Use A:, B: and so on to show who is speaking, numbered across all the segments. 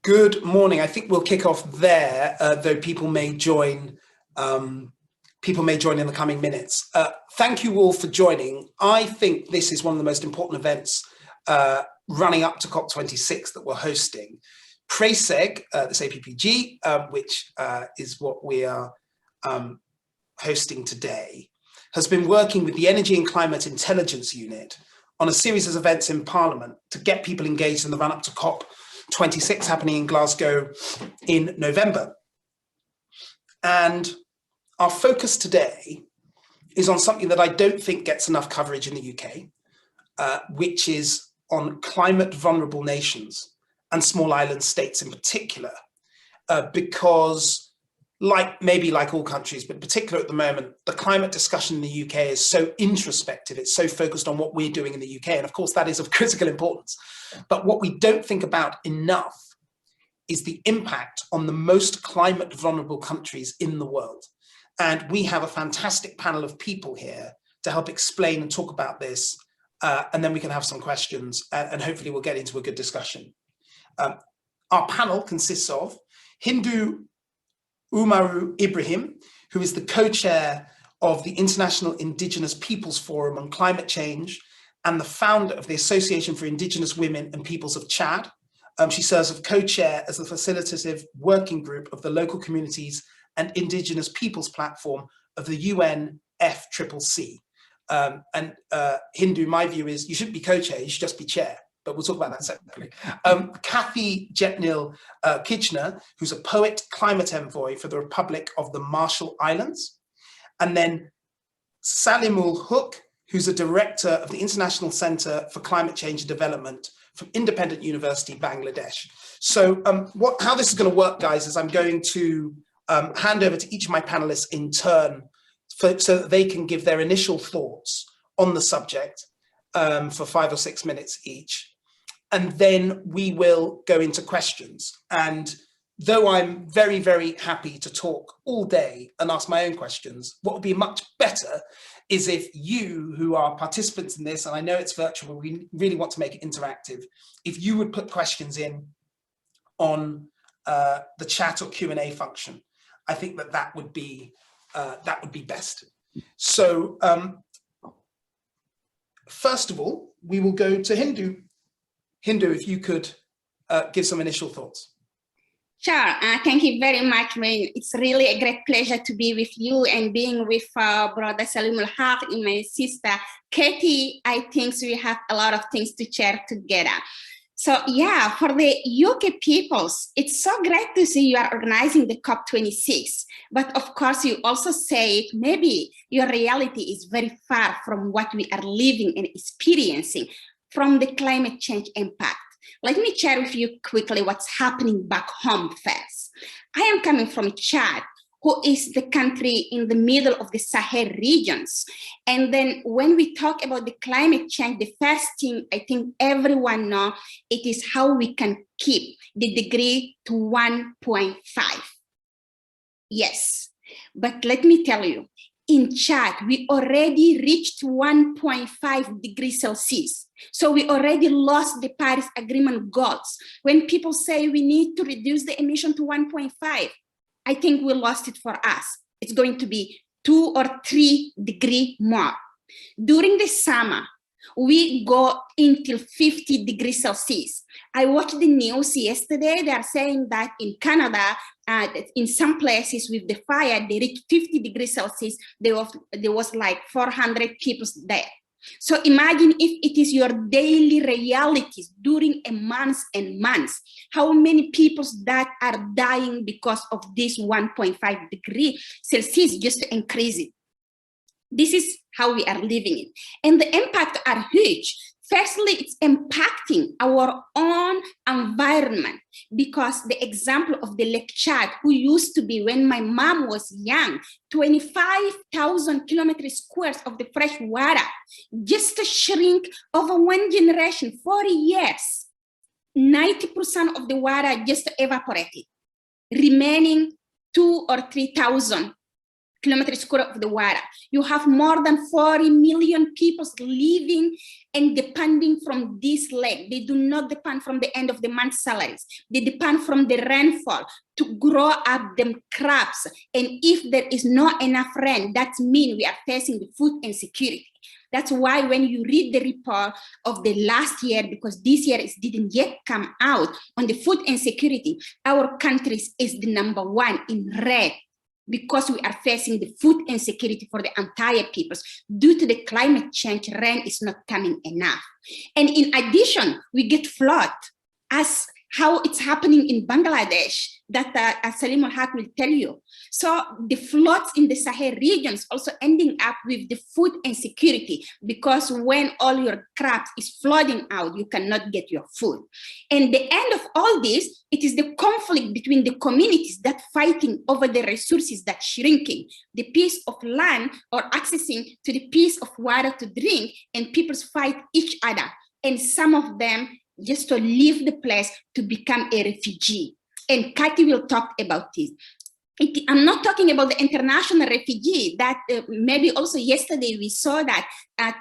A: Good morning. I think we'll kick off there, though people may join. People may join in the coming minutes. Thank you all for joining. I think this is one of the most important events running up to COP26 that we're hosting. PRASEG, this APPG, which is what we are hosting today, has been working with the Energy and Climate Intelligence Unit on a series of events in Parliament to get people engaged in the run-up to COP26 happening in Glasgow in November. And our focus today is on something that I don't think gets enough coverage in the UK, which is on climate vulnerable nations and small island states in particular, because maybe like all countries, but particularly at the moment, the climate discussion in the UK is so introspective. It's so focused on what we're doing in the UK. And of course, that is of critical importance. But what we don't think about enough is the impact on the most climate vulnerable countries in the world. And we have a fantastic panel of people here to help explain and talk about this. And then we can have some questions and hopefully we'll get into a good discussion. Our panel consists of Hindou, Oumarou, Ibrahim, who is the co-chair of the International Indigenous Peoples Forum on Climate Change and the founder of the Association for Indigenous Women and Peoples of Chad. She serves as co-chair as the Facilitative Working Group of the Local Communities and Indigenous Peoples Platform of the UNFCCC. Hindou, my view is you shouldn't be co-chair, you should just be chair. But we'll talk about that separately. Kathy Jetnil-Kijiner, who's a poet, climate envoy for the Republic of the Marshall Islands. And then Saleemul, who's a director of the International Center for Climate Change and Development from Independent University, Bangladesh. So how this is going to work, guys, is I'm going to hand over to each of my panelists in turn so that they can give their initial thoughts on the subject for 5 or 6 minutes each. And then we will go into questions. And though I'm very, very happy to talk all day and ask my own questions, what would be much better is if you, who are participants in this, and I know it's virtual, but we really want to make it interactive, if you would put questions in on the chat or Q&A function, I think that would be best. So first of all, we will go to Hindou. Hindou, if you could give some initial thoughts.
B: Sure, thank you very much. It's really a great pleasure to be with you and being with brother Saleemul and my sister Katie. I think we have a lot of things to share together. So yeah, for the UK peoples, it's so great to see you are organizing the COP26. But of course, you also say maybe your reality is very far from what we are living and experiencing from the climate change impact. Let me share with you quickly what's happening back home first. I am coming from Chad, who is the country in the middle of the Sahel regions. And then when we talk about the climate change, the first thing I think everyone knows, it is how we can keep the degree to 1.5. Yes, but let me tell you, in Chad, we already reached 1.5 degrees Celsius. So we already lost the Paris Agreement goals. When people say we need to reduce the emission to 1.5, I think we lost it for us. It's going to be 2 or 3 degrees more. During the summer, we go until 50 degrees Celsius. I watched the news yesterday. They are saying that in Canada, in some places with the fire, they reached 50 degrees Celsius. There was like 400 people there. So imagine if it is your daily realities during a month and months, how many people that are dying because of this 1.5 degree Celsius just to increase it. This is how we are living it. And the impacts are huge. Firstly, it's impacting our own environment because the example of the Lake Chad, who used to be when my mom was young, 25,000 kilometers squares of the fresh water, just to shrink over one generation, 40 years, 90% of the water just evaporated, remaining 2,000 or 3,000 kilometers square of the water. You have more than 40 million people living and depending from this lake. They do not depend from the end of the month salaries. They depend from the rainfall to grow up them crops. And if there is not enough rain, that means we are facing the food insecurity. That's why when you read the report of the last year, because this year it didn't yet come out on the food insecurity, our country is the #1 in red, because we are facing the food insecurity for the entire peoples. Due to the climate change, rain is not coming enough. And in addition, we get flood, as how it's happening in Bangladesh, that Saleemul will tell you. So the floods in the Sahel regions also ending up with the food insecurity, because when all your crops is flooding out, you cannot get your food. And the end of all this, it is the conflict between the communities that fighting over the resources that shrinking, the piece of land or accessing to the piece of water to drink, and people fight each other. And some of them just to leave the place to become a refugee. And Kathy will talk about this. I'm not talking about the international refugee that maybe also yesterday we saw that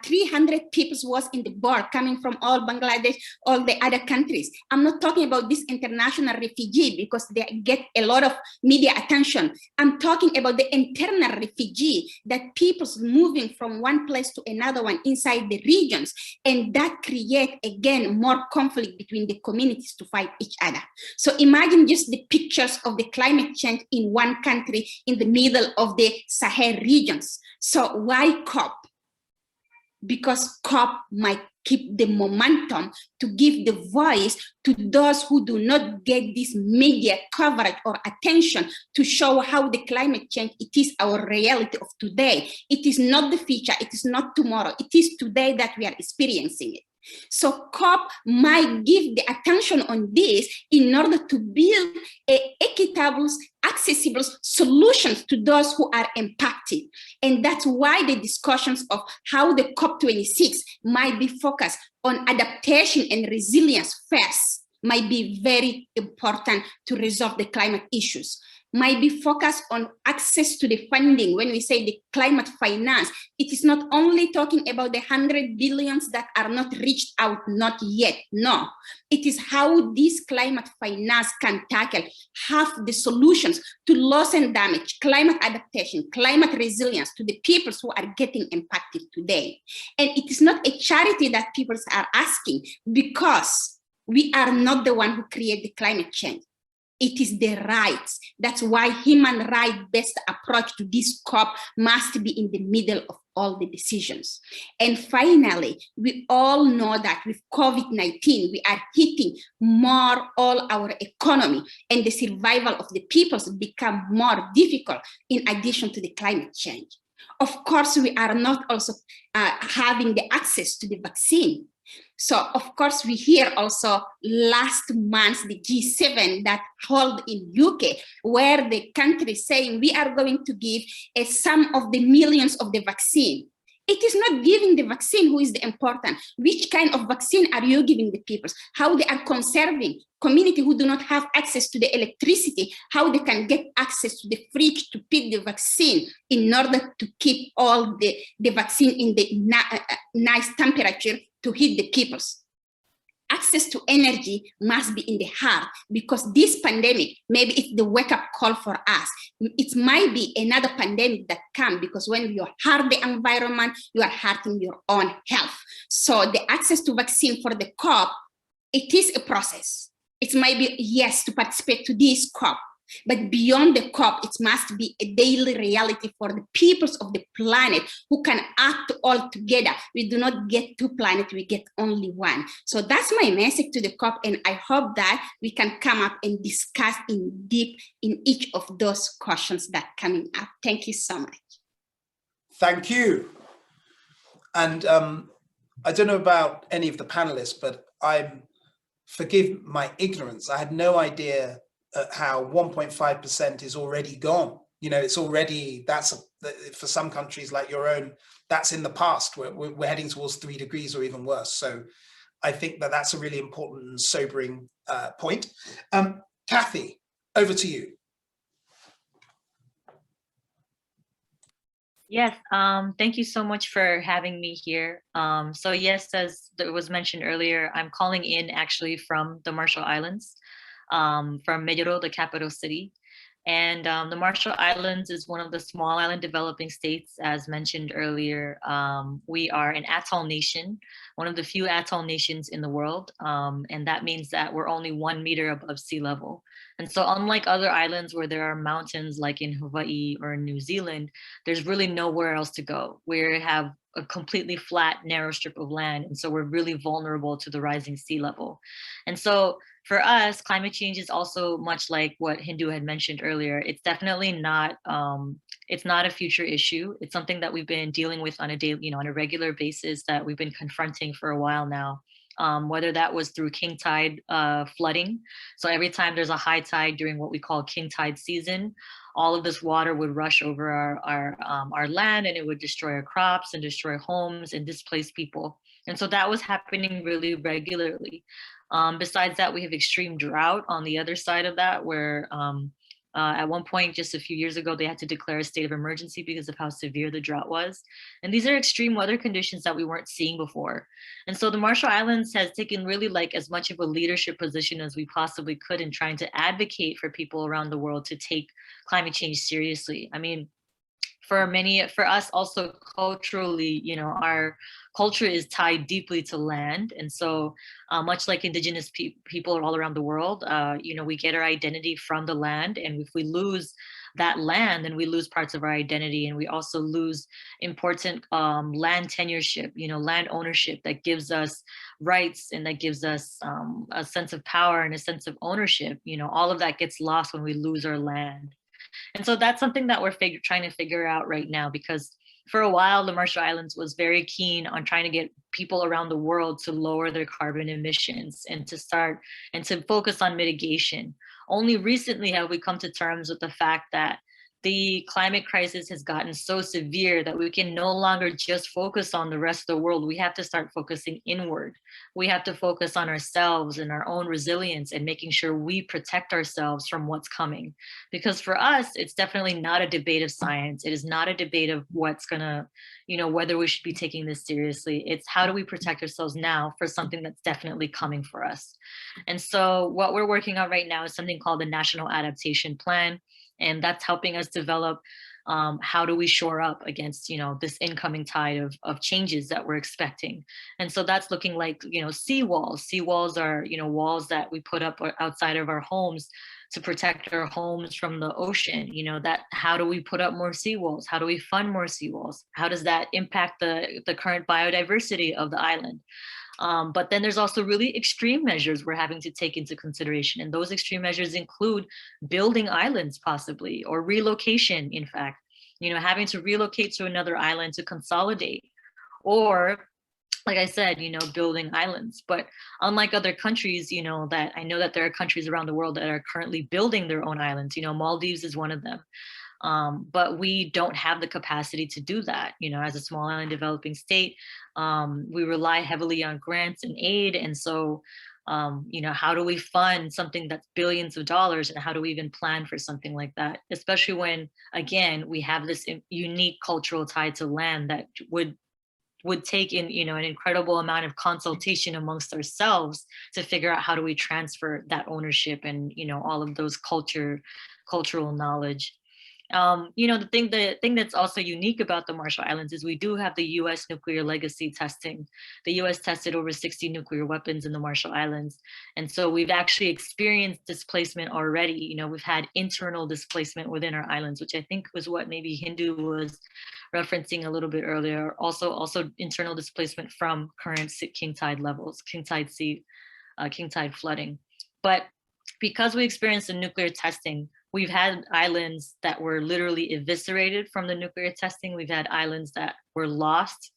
B: 300 people was in the board coming from all Bangladesh, all the other countries. I'm not talking about this international refugee because they get a lot of media attention. I'm talking about the internal refugee, that people's moving from one place to another one inside the regions, and that create again more conflict between the communities to fight each other. So imagine just the pictures of the climate change in one country in the middle of the Sahel regions. So why COP? Because COP might keep the momentum to give the voice to those who do not get this media coverage or attention to show how the climate change, it is our reality of today. It is not the future, it is not tomorrow, it is today that we are experiencing it. So COP might give the attention on this in order to build equitable, accessible solutions to those who are impacted. And that's why the discussions of how the COP26 might be focused on adaptation and resilience first might be very important to resolve the climate issues. Might be focused on access to the funding. When we say the climate finance, it is not only talking about the 100 billions that are not reached out, not yet, no. It is how this climate finance can tackle half the solutions to loss and damage, climate adaptation, climate resilience to the peoples who are getting impacted today. And it is not a charity that people are asking, because we are not the one who create the climate change. It is the rights. That's why human right-based approach to this COP must be in the middle of all the decisions. And finally, we all know that with COVID-19, we are hitting more all our economy, and the survival of the peoples become more difficult in addition to the climate change. Of course, we are not also having the access to the vaccine. So, of course, we hear also last month, the G7 that held in UK, where the country is saying we are going to give some of the millions of the vaccine. It is not giving the vaccine who is the important. Which kind of vaccine are you giving the people? How they are conserving community who do not have access to the electricity, how they can get access to the fridge to put the vaccine in order to keep all the vaccine in the nice temperature to hit the peoples. Access to energy must be in the heart, because this pandemic, maybe it's the wake-up call for us. It might be another pandemic that comes, because when you hurt the environment, you are hurting your own health. So the access to vaccine for the COP, it is a process. It might be, yes, to participate to this COP, but beyond the COP, it must be a daily reality for the peoples of the planet who can act all together. We do not get two planets, we get only one. So that's my message to the COP, and I hope that we can come up and discuss in deep in each of those questions that are coming up. Thank you so much.
A: Thank you. And I don't know about any of the panelists, but forgive my ignorance. I had no idea how 1.5% is already gone. You know, it's already, for some countries like your own, that's in the past. We're heading towards 3 degrees or even worse. So I think that that's a really important and sobering point. Kathy, over to you.
C: Yes, thank you so much for having me here. So yes, as it was mentioned earlier, I'm calling in actually from the Marshall Islands, from Medellin, the capital city. And the Marshall Islands is one of the small island developing states, as mentioned earlier. We are an atoll nation, one of the few atoll nations in the world. And that means that we're only 1 meter above sea level. And so unlike other islands where there are mountains like in Hawaii or in New Zealand, there's really nowhere else to go. We have a completely flat, narrow strip of land. And so we're really vulnerable to the rising sea level. And so for us, climate change is also much like what Hindou had mentioned earlier. It's definitely not, it's not a future issue. It's something that we've been dealing with on a daily, on a regular basis that we've been confronting for a while now. Whether that was through king tide flooding. So every time there's a high tide during what we call king tide season, all of this water would rush over our land, and it would destroy our crops and destroy homes and displace people. And so that was happening really regularly. Besides that, we have extreme drought on the other side of that, where at one point, just a few years ago, they had to declare a state of emergency because of how severe the drought was. And these are extreme weather conditions that we weren't seeing before. And so the Marshall Islands has taken really like as much of a leadership position as we possibly could in trying to advocate for people around the world to take climate change seriously. I mean, for us also culturally, our culture is tied deeply to land. And so much like indigenous people all around the world, we get our identity from the land. And if we lose that land, then we lose parts of our identity. And we also lose important land tenureship, land ownership that gives us rights and that gives us a sense of power and a sense of ownership. All of that gets lost when we lose our land. And so that's something that we're trying to figure out right now, because for a while, the Marshall Islands was very keen on trying to get people around the world to lower their carbon emissions and to focus on mitigation. Only recently have we come to terms with the fact that the climate crisis has gotten so severe that we can no longer just focus on the rest of the world. We have to start focusing inward. We have to focus on ourselves and our own resilience and making sure we protect ourselves from what's coming. Because for us, it's definitely not a debate of science. It is not a debate of what's gonna, whether we should be taking this seriously. It's how do we protect ourselves now for something that's definitely coming for us. And so what we're working on right now is something called the National Adaptation Plan. And that's helping us develop how do we shore up against, this incoming tide of changes that we're expecting. And so that's looking like, seawalls. Seawalls are, walls that we put up outside of our homes to protect our homes from the ocean. How do we put up more seawalls? How do we fund more seawalls? How does that impact the current biodiversity of the island? But then there's also really extreme measures we're having to take into consideration. And those extreme measures include building islands possibly, or relocation, in fact, having to relocate to another island to consolidate, or like I said, building islands. But unlike other countries, that I know that there are countries around the world that are currently building their own islands. Maldives is one of them. But we don't have the capacity to do that. As a small island developing state, we rely heavily on grants and aid. And so, how do we fund something that's billions of dollars, and how do we even plan for something like that? Especially when, again, we have this unique cultural tie to land that would take in, an incredible amount of consultation amongst ourselves to figure out how do we transfer that ownership and, all of those cultural knowledge. The thing that's also unique about the Marshall Islands is we do have the U.S. nuclear legacy testing. The U.S. tested over 60 nuclear weapons in the Marshall Islands. And so we've actually experienced displacement already. We've had internal displacement within our islands, which I think was what maybe Hindou was referencing a little bit earlier. Also internal displacement from current king tide levels, king tide flooding. But because we experienced the nuclear testing, we've had islands that were literally eviscerated from the nuclear testing. We've had islands that were lost,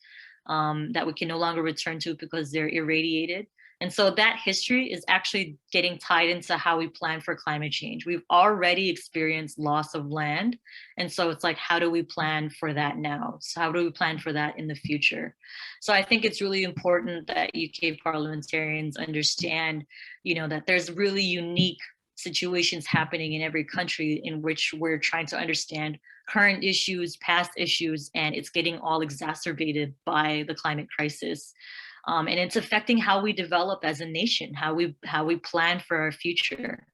C: that we can no longer return to because they're irradiated. And so that history is actually getting tied into how we plan for climate change. We've already experienced loss of land. And so it's like, how do we plan for that now? So how do we plan for that in the future? So I think it's really important that UK parliamentarians understand, that there's really unique situations happening in every country in which we're trying to understand current issues, past issues, and it's getting all exacerbated by the climate crisis. And it's affecting how we develop as a nation, how we plan for our future.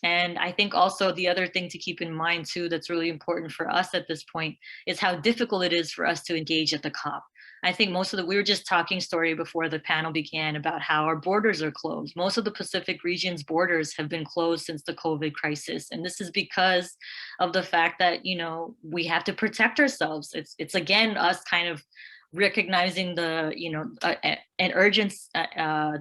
C: And I think also the other thing to keep in mind too, that's really important for us at this point, is how difficult it is for us to engage at the COP. I think we were just talking story before the panel began about how our borders are closed. Most of the Pacific region's borders have been closed since the COVID crisis. And this is because of the fact that, we have to protect ourselves. It's again, us kind of recognizing the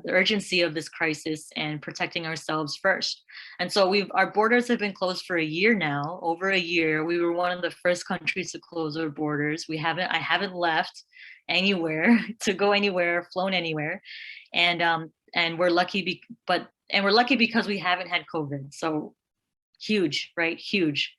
C: urgency of this crisis and protecting ourselves first. And so our borders have been closed for a year now, over a year. We were one of the first countries to close our borders. I haven't left anywhere to go anywhere, flown anywhere, and we're lucky. We're lucky because we haven't had COVID. So huge, right? Huge.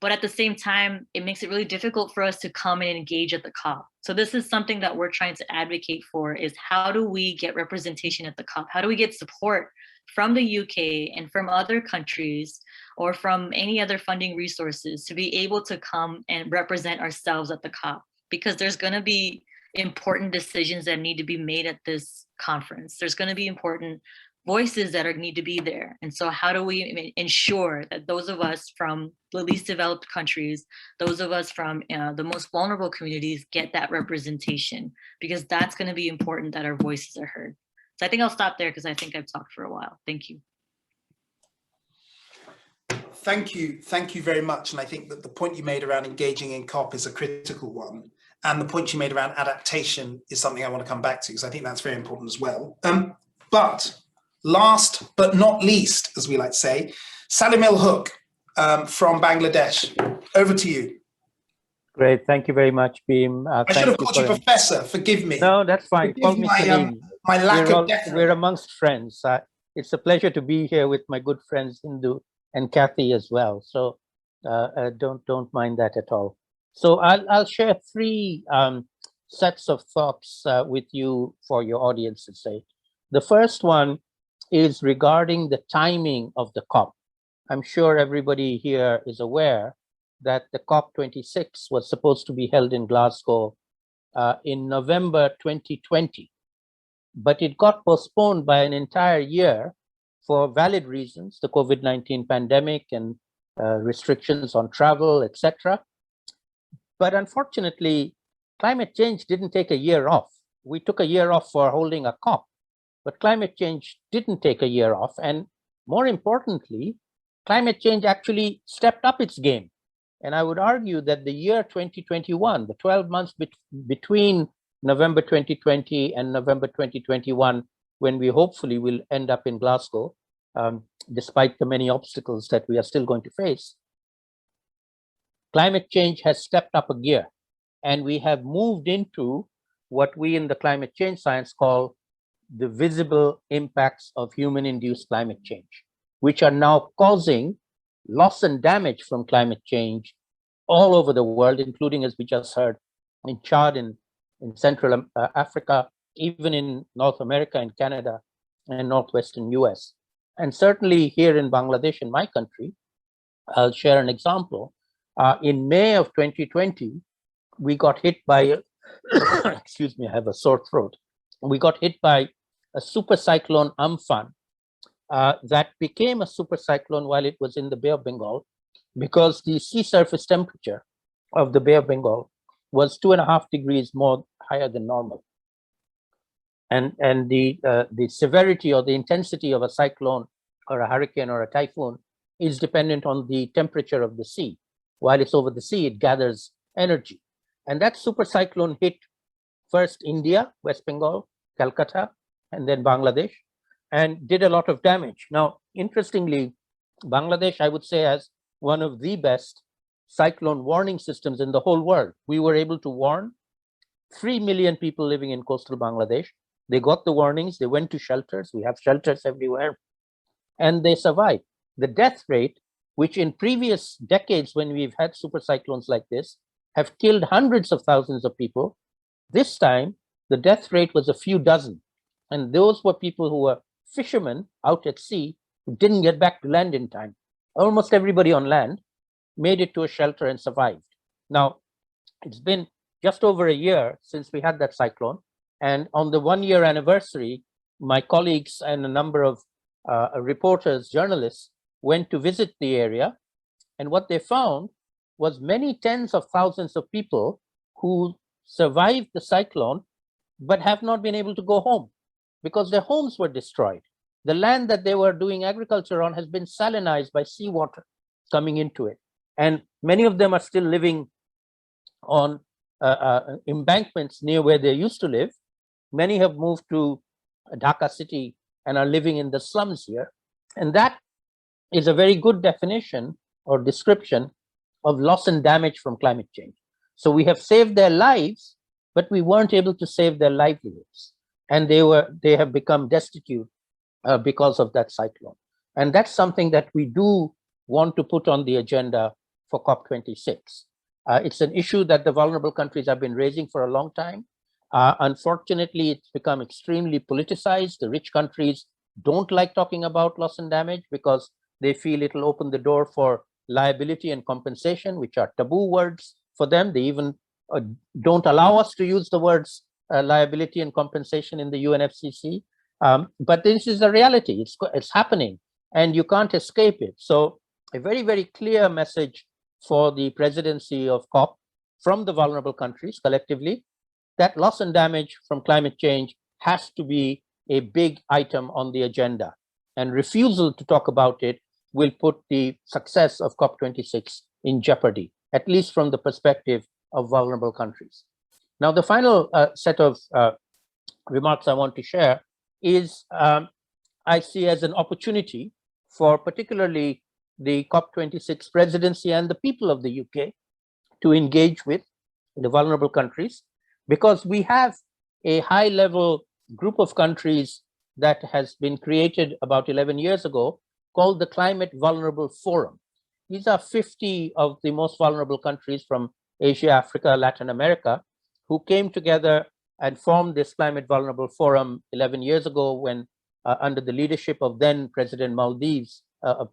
C: But at the same time, it makes it really difficult for us to come and engage at the COP. So this is something that we're trying to advocate for, is how do we get representation at the COP? How do we get support from the UK and from other countries or from any other funding resources to be able to come and represent ourselves at the COP? Because there's going to be important decisions that need to be made at this conference. There's going to be important voices that need to be there. And so how do we ensure that those of us from the least developed countries, those of us from the most vulnerable communities get that representation? Because that's going to be important that our voices are heard. So I think I'll stop there because I think I've talked for a while. Thank you.
A: Thank you. Thank you very much. And I think that the point you made around engaging in COP is a critical one. And the point you made around adaptation is something I want to come back to, because I think that's very important as well. But last but not least, as we like to say, Saleemul from Bangladesh. Over to you.
D: Great, thank you very much, Bim.
A: I should have called you Professor, forgive me.
D: No, that's fine. Call me Saleem.
A: My lack of deference.
D: We're amongst friends. It's a pleasure to be here with my good friends Hindou and Kathy as well. So don't mind that at all. So I'll share three sets of thoughts with you for your audience's sake. The first one is regarding the timing of the COP. I'm sure everybody here is aware that the COP26 was supposed to be held in Glasgow in November 2020, but it got postponed by an entire year for valid reasons, the COVID-19 pandemic and restrictions on travel, etc. But unfortunately, climate change didn't take a year off. We took a year off for holding a COP. But climate change didn't take a year off. And more importantly, climate change actually stepped up its game. And I would argue that the year 2021, the 12 months between November 2020 and November 2021, when we hopefully will end up in Glasgow, despite the many obstacles that we are still going to face, climate change has stepped up a gear. And we have moved into what we in the climate change science call the visible impacts of human-induced climate change, which are now causing loss and damage from climate change all over the world, including, as we just heard, in Chad, in Central Africa, even in North America and Canada and Northwestern US. And certainly here in Bangladesh, in my country, I'll share an example. In May of 2020, we got hit by, excuse me, I have a sore throat. We got hit by a super cyclone Amphan that became a super cyclone while it was in the Bay of Bengal, because the sea surface temperature of the Bay of Bengal was 2.5 degrees more higher than normal. And the severity or the intensity of a cyclone or a hurricane or a typhoon is dependent on the temperature of the sea. While it's over the sea, it gathers energy. And that super cyclone hit first India, West Bengal, Calcutta, and then Bangladesh, and did a lot of damage. Now, interestingly, Bangladesh, I would say, has one of the best cyclone warning systems in the whole world. We were able to warn 3 million people living in coastal Bangladesh. They got the warnings, they went to shelters. We have shelters everywhere, and they survived. The death rate, which in previous decades when we've had super cyclones like this, have killed hundreds of thousands of people. This time, the death rate was a few dozen. And those were people who were fishermen out at sea who didn't get back to land in time. Almost everybody on land made it to a shelter and survived. Now, it's been just over a year since we had that cyclone. And on the 1-year anniversary, my colleagues and a number of reporters, journalists, went to visit the area. And what they found was many tens of thousands of people who survived the cyclone, but have not been able to go home because their homes were destroyed. The land that they were doing agriculture on has been salinized by seawater coming into it. And many of them are still living on embankments near where they used to live. Many have moved to Dhaka city and are living in the slums here. And that is a very good definition or description of loss and damage from climate change. So we have saved their lives, but we weren't able to save their livelihoods. And they have become destitute because of that cyclone. And that's something that we do want to put on the agenda for COP26. It's an issue that the vulnerable countries have been raising for a long time. Unfortunately, it's become extremely politicized. The rich countries don't like talking about loss and damage because they feel it'll open the door for liability and compensation, which are taboo words for them. They even don't allow us to use the words liability and compensation in the UNFCCC. But this is a reality. It's happening, and you can't escape it. So a very, very clear message for the presidency of COP from the vulnerable countries collectively, that loss and damage from climate change has to be a big item on the agenda, and refusal to talk about it will put the success of COP26 in jeopardy, at least from the perspective of vulnerable countries. Now, the final set of remarks I want to share is I see as an opportunity for particularly the COP26 presidency and the people of the UK to engage with the vulnerable countries, because we have a high-level group of countries that has been created about 11 years ago called the Climate Vulnerable Forum. These are 50 of the most vulnerable countries from Asia, Africa, Latin America, who came together and formed this Climate Vulnerable Forum 11 years ago when, under the leadership of then President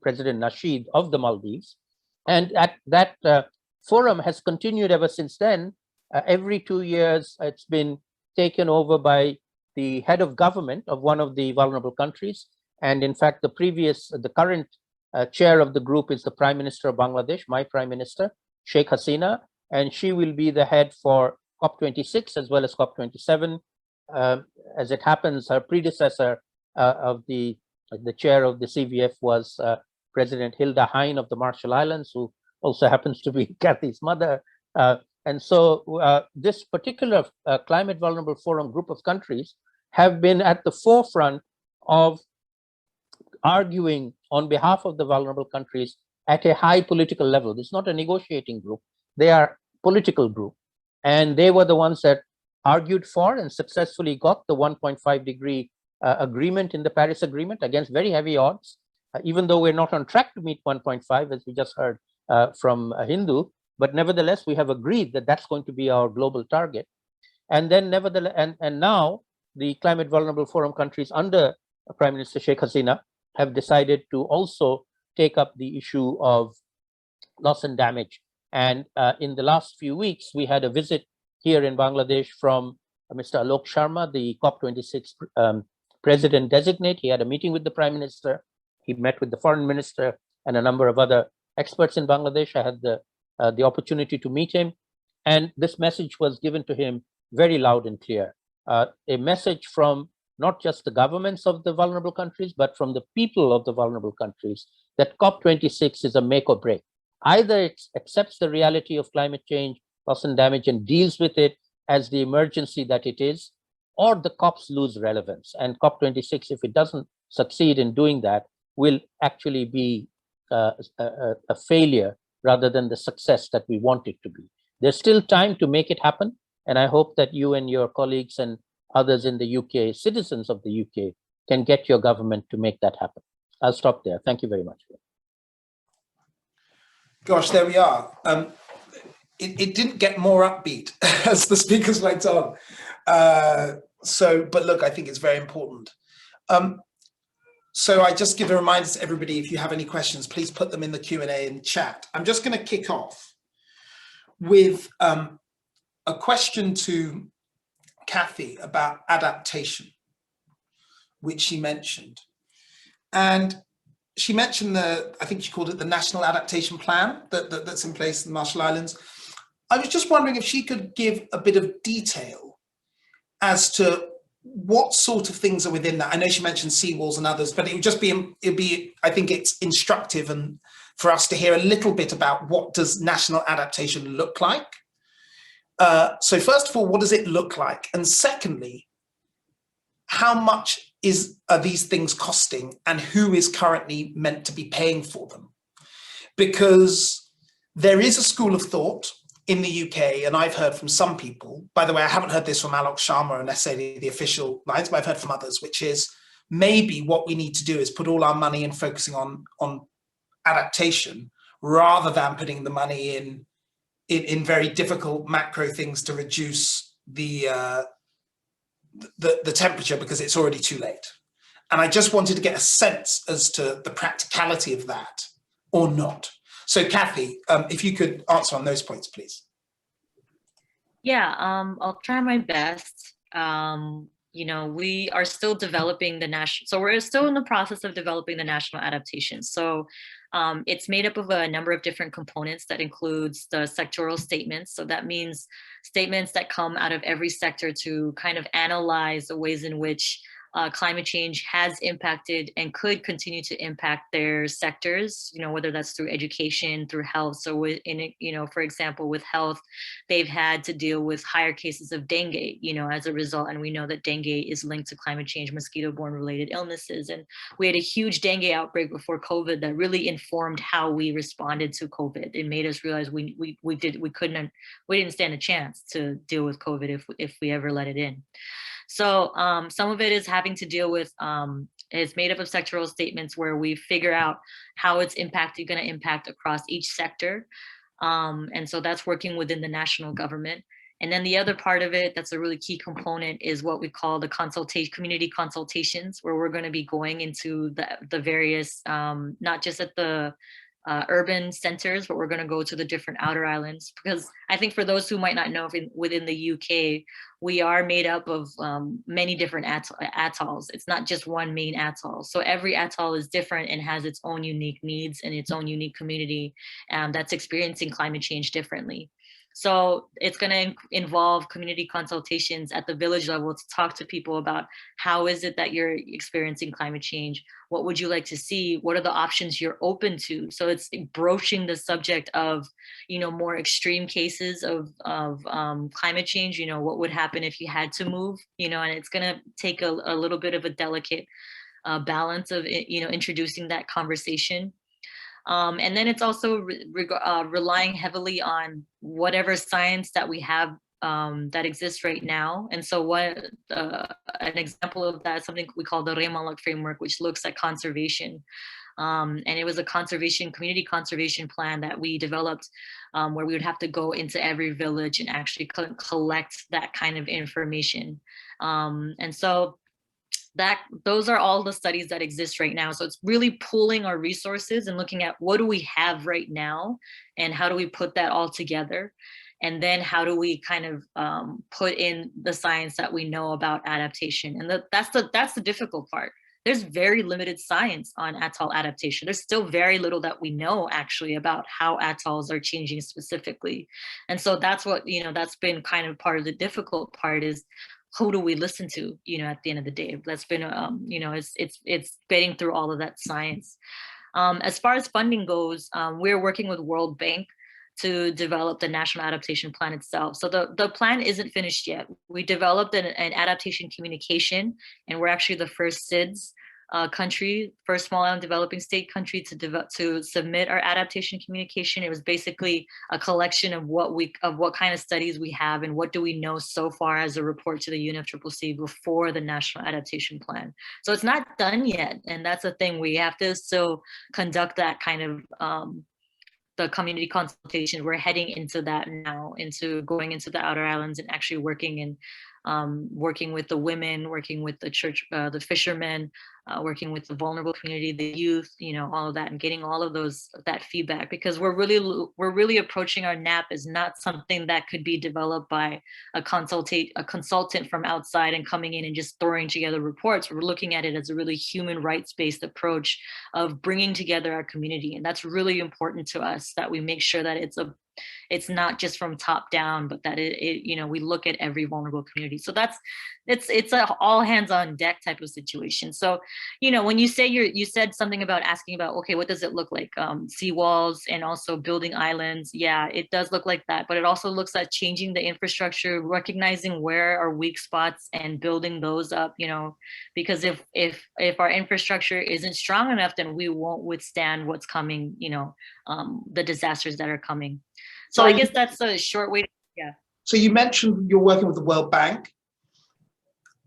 D: President Nasheed of the Maldives. And that forum has continued ever since then. Every 2 years, it's been taken over by the head of government of one of the vulnerable countries. And in fact, the current chair of the group is the Prime Minister of Bangladesh, my Prime Minister, Sheikh Hasina, and she will be the head for COP26 as well as COP27. As it happens, her predecessor of the chair of the CVF was President Hilda Hein of the Marshall Islands, who also happens to be Kathy's mother. And so this particular Climate Vulnerable Forum group of countries have been at the forefront of arguing on behalf of the vulnerable countries at a high political level. It's not a negotiating group. They are a political group. And they were the ones that argued for and successfully got the 1.5-degree agreement in the Paris Agreement against very heavy odds, even though we're not on track to meet 1.5, as we just heard from Hindou. But nevertheless, we have agreed that that's going to be our global target. And then nevertheless, and now the Climate Vulnerable Forum countries under Prime Minister Sheikh Hasina have decided to also take up the issue of loss and damage. And in the last few weeks, we had a visit here in Bangladesh from Mr. Alok Sharma, the COP26 president designate. He had a meeting with the Prime Minister. He met with the Foreign Minister and a number of other experts in Bangladesh. I had the opportunity to meet him. And this message was given to him very loud and clear. A message from not just the governments of the vulnerable countries, but from the people of the vulnerable countries, that COP26 is a make or break. Either it accepts the reality of climate change, loss and damage, and deals with it as the emergency that it is, or the COPs lose relevance. And COP26, if it doesn't succeed in doing that, will actually be a failure rather than the success that we want it to be. There's still time to make it happen. And I hope that you and your colleagues and others in the UK, citizens of the UK, can get your government to make that happen. I'll stop there. Thank you very much.
A: Gosh, there we are. It didn't get more upbeat as the speakers went on. But look, I think it's very important. So I just give a reminder to everybody, if you have any questions, please put them in the Q&A and chat. I'm just going to kick off with a question to Kathy about adaptation, which she mentioned. And she mentioned I think she called it the National Adaptation Plan that's in place in the Marshall Islands. I was just wondering if she could give a bit of detail as to what sort of things are within that. I know she mentioned seawalls and others, but I think it's instructive and for us to hear a little bit about what does national adaptation look like. So first of all, what does it look like? And secondly, how much are these things costing and who is currently meant to be paying for them? Because there is a school of thought in the UK, and I've heard from some people, by the way, I haven't heard this from Alok Sharma and necessarily the official lines, but I've heard from others, which is maybe what we need to do is put all our money in focusing on adaptation rather than putting the money in very difficult macro things to reduce the temperature because it's already too late. And I just wanted to get a sense as to the practicality of that or not. So Kathy, if you could answer on those points, please.
C: Yeah, I'll try my best. We are still developing so we're still in the process of developing the national adaptation. So it's made up of a number of different components that includes the sectoral statements. So that means statements that come out of every sector to kind of analyze the ways in which climate change has impacted and could continue to impact their sectors, whether that's through education, through health. So for example, with health, they've had to deal with higher cases of dengue, as a result. And we know that dengue is linked to climate change, mosquito-borne related illnesses. And we had a huge dengue outbreak before COVID that really informed how we responded to COVID. It made us realize we didn't stand a chance to deal with COVID if we ever let it in. So some of it is having to deal with, it's made up of sectoral statements where we figure out how it's going to impact across each sector. And so that's working within the national government. And then the other part of it, that's a really key component, is what we call the community consultations, where we're going to be going into the various, not just at the urban centers, but we're going to go to the different outer islands, because I think for those who might not know, within the UK, we are made up of many different atolls. It's not just one main atoll. So every atoll is different and has its own unique needs and its own unique community that's experiencing climate change differently. So it's going to involve community consultations at the village level to talk to people about how is it that you're experiencing climate change? What would you like to see? What are the options you're open to? So it's broaching the subject of, more extreme cases of climate change. What would happen if you had to move? And it's going to take a little bit of a delicate balance of, introducing that conversation. And then it's also relying heavily on whatever science that we have that exists right now. And so an example of that is something we call the Remalak framework, which looks at conservation. And it was a community conservation plan that we developed where we would have to go into every village and actually collect that kind of information. And so those are all the studies that exist right now. So it's really pooling our resources and looking at what do we have right now and how do we put that all together? And then how do we kind of put in the science that we know about adaptation? And that's the difficult part. There's very limited science on atoll adaptation. There's still very little that we know actually about how atolls are changing specifically. And so that's what, that's been kind of part of the difficult part is, who do we listen to, at the end of the day? That's been, it's getting through all of that science. As far as funding goes, we're working with World Bank to develop the National Adaptation Plan itself. So the plan isn't finished yet. We developed an adaptation communication, and we're actually the first SIDS country, first small island developing state country to submit our adaptation communication. It was basically a collection of what kind of studies we have and what do we know so far as a report to the UNFCCC before the National Adaptation Plan. So it's not done yet, and that's the thing. We have to still conduct that kind of the community consultation. We're heading into that now, into going into the outer islands and actually working and working with the women, working with the church, the fishermen, working with the vulnerable community, the youth, all of that, and getting all of that feedback, because we're really approaching our NAP as not something that could be developed by a consultant from outside and coming in and just throwing together reports. We're looking at it as a really human rights-based approach of bringing together our community, and that's really important to us, that we make sure that it's not just from top down, but that we look at every vulnerable community. So it's a all hands on deck type of situation. So, when you said something about asking about, okay, what does it look like? Seawalls and also building islands. Yeah, it does look like that, but it also looks at changing the infrastructure, recognizing where are weak spots and building those up, because if our infrastructure isn't strong enough, then we won't withstand what's coming, the disasters that are coming. So I guess that's a short way. Yeah.
A: So you mentioned you're working with the World Bank.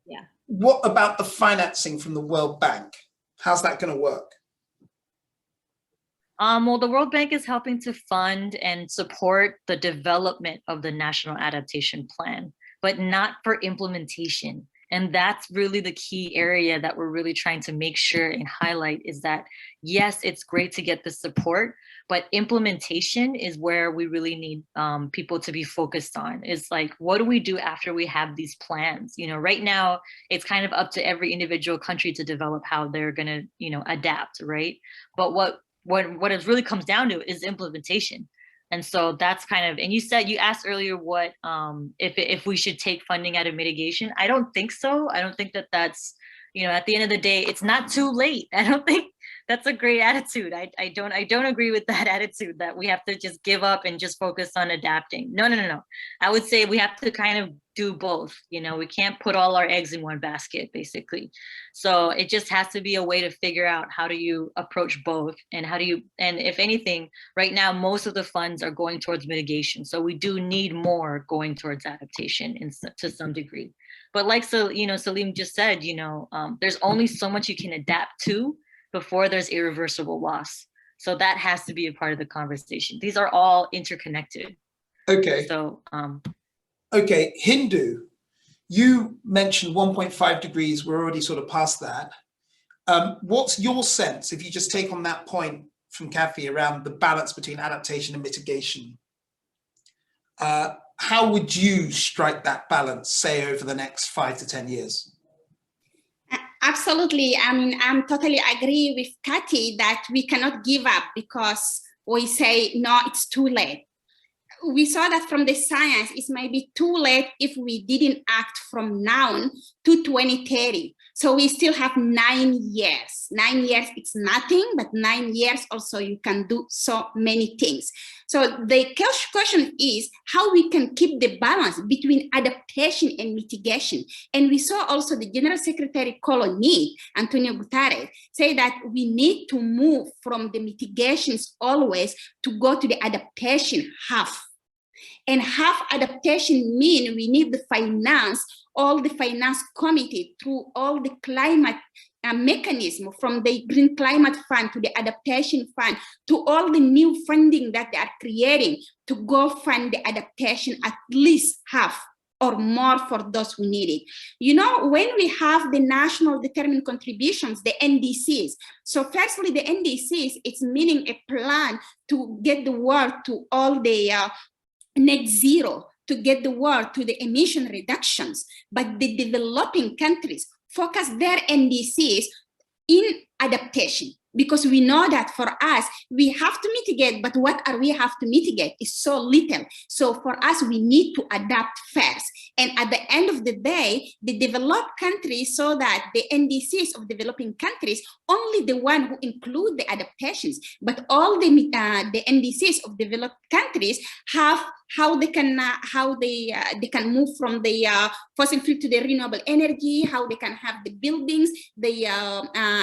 C: Yeah.
A: What about the financing from the World Bank? How's that going to work?
C: Well, the World Bank is helping to fund and support the development of the National Adaptation Plan, but not for implementation. And that's really the key area that we're really trying to make sure and highlight, is that, yes, it's great to get the support, but implementation is where we really need people to be focused on. Is like, what do we do after we have these plans? Right now, it's kind of up to every individual country to develop how they're going to, adapt, right? But what it really comes down to is implementation. And so that's kind of, and you asked earlier what, if we should take funding out of mitigation. I don't think so. I don't think that's, at the end of the day, it's not too late. I don't think that's a great attitude. I don't agree with that attitude that we have to just give up and just focus on adapting. No. I would say we have to kind of do both. We can't put all our eggs in one basket, basically. So it just has to be a way to figure out how do you approach both, and and if anything, right now, most of the funds are going towards mitigation. So we do need more going towards adaptation to some degree. But like, Saleem just said, there's only so much you can adapt to before there's irreversible loss. So that has to be a part of the conversation. These are all interconnected.
A: Okay.
C: So,
A: okay, Hindou, you mentioned 1.5 degrees. We're already sort of past that. What's your sense, if you just take on that point from Kathy around the balance between adaptation and mitigation? How would you strike that balance, say, over the next 5 to 10 years?
B: Absolutely. I mean, I'm totally agree with Kathy that we cannot give up because we say, no, it's too late. We saw that from the science, it might be too late if we didn't act from now to 2030. So we still have 9 years. 9 years, it's nothing, but 9 years also you can do so many things. So the question is how we can keep the balance between adaptation and mitigation. And we saw also the General Secretary Colony, Antonio Guterres, say that we need to move from the mitigations always to go to the adaptation half. And half adaptation mean we need the finance, all the finance committee through all the climate mechanism, from the Green Climate Fund to the Adaptation Fund to all the new funding that they are creating to go fund the adaptation at least half or more for those who need it. When we have the national determined contributions, the NDCs. So firstly, the NDCs, it's meaning a plan to get the world to all the net zero, to get the world to the emission reductions. But the developing countries focus their NDCs in adaptation, because we know that for us, we have to mitigate, but what are we have to mitigate is so little. So for us, we need to adapt first. And at the end of the day, the developed countries saw that the NDCs of developing countries, only the one who include the adaptations, but all the NDCs of developed countries have how they can move from the fossil fuel to the renewable energy, how they can have the buildings, the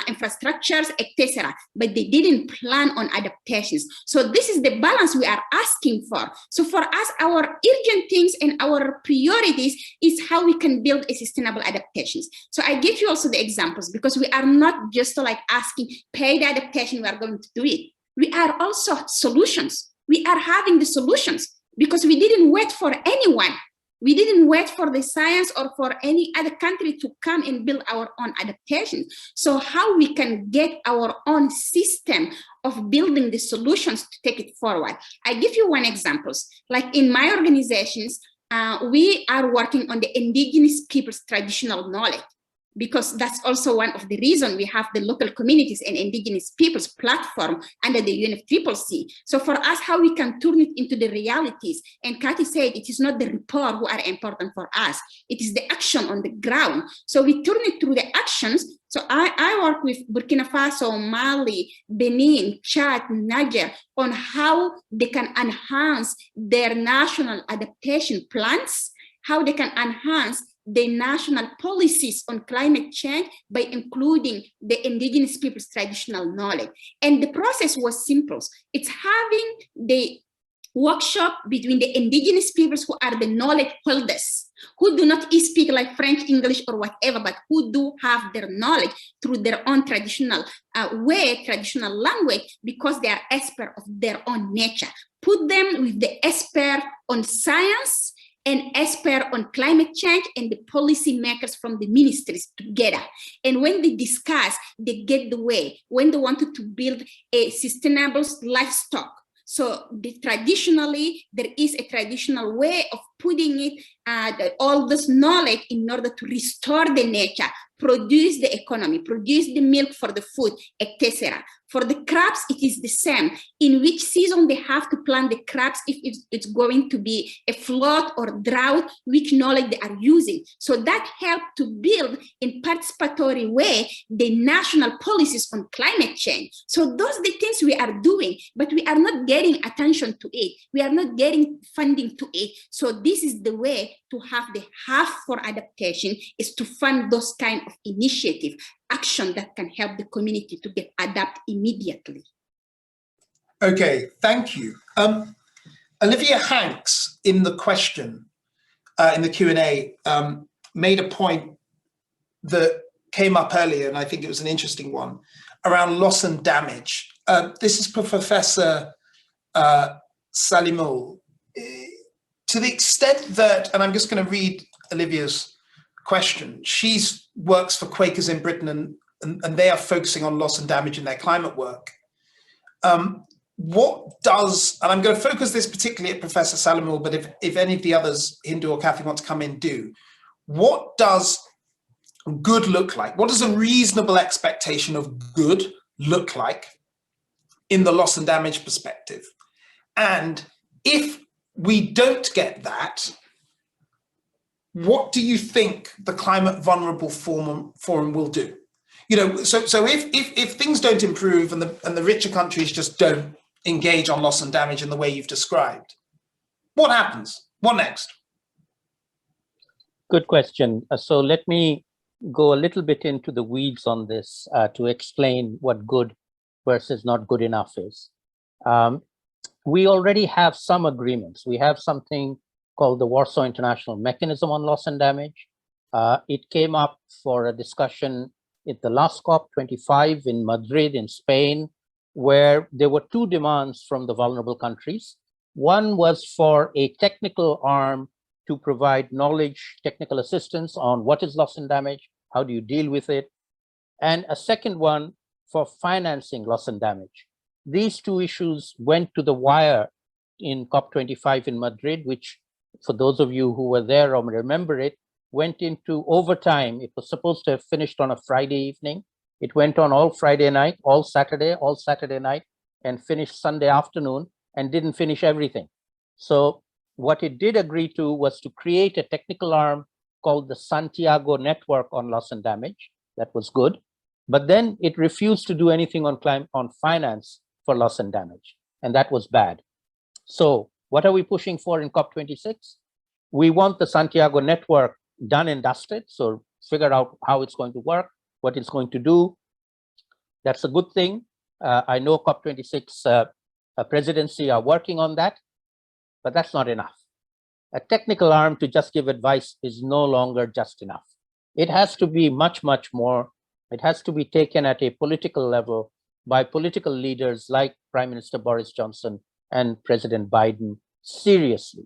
B: infrastructures, etc. But they didn't plan on adaptations. So this is the balance we are asking for. So for us, our urgent things and our priorities is how we can build a sustainable adaptations. So I give you also the examples, because we are not just like asking, pay the adaptation, we are going to do it. We are also solutions. We are having the solutions, because we didn't wait for anyone. We didn't wait for the science or for any other country to come and build our own adaptations. So how we can get our own system of building the solutions to take it forward. I give you one example. Like in my organizations, we are working on the indigenous people's traditional knowledge, because that's also one of the reasons we have the local communities and indigenous peoples platform under the UNFCCC. So for us, how we can turn it into the realities. And Kathy said, it is not the report who are important for us. It is the action on the ground. So we turn it through the actions. So I work with Burkina Faso, Mali, Benin, Chad, Niger on how they can enhance their national adaptation plans, how they can enhance the national policies on climate change by including the indigenous people's traditional knowledge. And the process was simple. It's having the workshop between the indigenous peoples who are the knowledge holders, who do not speak like French, English, or whatever, but who do have their knowledge through their own traditional way, traditional language, because they are experts of their own nature. Put them with the expert on science and expert on climate change and the policy makers from the ministries together. And when they discuss, they get the way, when they wanted to build a sustainable livestock. So traditionally, there is a traditional way of putting it, all this knowledge in order to restore the nature, produce the economy, produce the milk for the food, etc. For the crops, it is the same. In which season they have to plant the crops, if it's going to be a flood or drought, which knowledge they are using. So that helps to build in participatory way the national policies on climate change. So those are the things we are doing, but we are not getting attention to it. We are not getting funding to it. So this is the way to have the half for adaptation, is to fund those kind of initiative action that can help the community to get adapt immediately.
A: Okay, thank you. Olivia Hanks in the question, in the Q&A, made a point that came up earlier, and I think it was an interesting one, around loss and damage. This is for Professor Saleemul. To the extent that, and I'm just going to read Olivia's question, she works for Quakers in Britain, and they are focusing on loss and damage in their climate work. What does, and I'm going to focus this particularly at Professor Saleemul, but if any of the others, Hindou or Kathy, want to come in, do. What does good look like? What does a reasonable expectation of good look like in the loss and damage perspective? And if we don't get that, what do you think the Climate Vulnerable Forum will do? You know, so if things don't improve and the richer countries just don't engage on loss and damage in the way you've described, what happens? What next?
D: Good question. So let me go a little bit into the weeds on this to explain what good versus not good enough is. We already have some agreements. We have something called the Warsaw International Mechanism on Loss and Damage. It came up for a discussion at the last COP25 in Madrid in Spain, where there were two demands from the vulnerable countries. One was for a technical arm to provide knowledge, technical assistance on what is loss and damage, how do you deal with it, and a second one for financing loss and damage. These two issues went to the wire in COP25 in Madrid, which, for those of you who were there or remember it, went into overtime. It was supposed to have finished on a Friday evening. It went on all Friday night, all Saturday night, and finished Sunday afternoon, and didn't finish everything. So what it did agree to was to create a technical arm called the Santiago Network on Loss and Damage. That was good. But then it refused to do anything on finance for loss and damage, and that was bad. So what are we pushing for in COP26? We want the Santiago Network done and dusted, so figure out how it's going to work, what it's going to do. That's a good thing. I know COP26 presidency are working on that, but that's not enough. A technical arm to just give advice is no longer just enough. It has to be much, much more. It has to be taken at a political level by political leaders like Prime Minister Boris Johnson and President Biden seriously.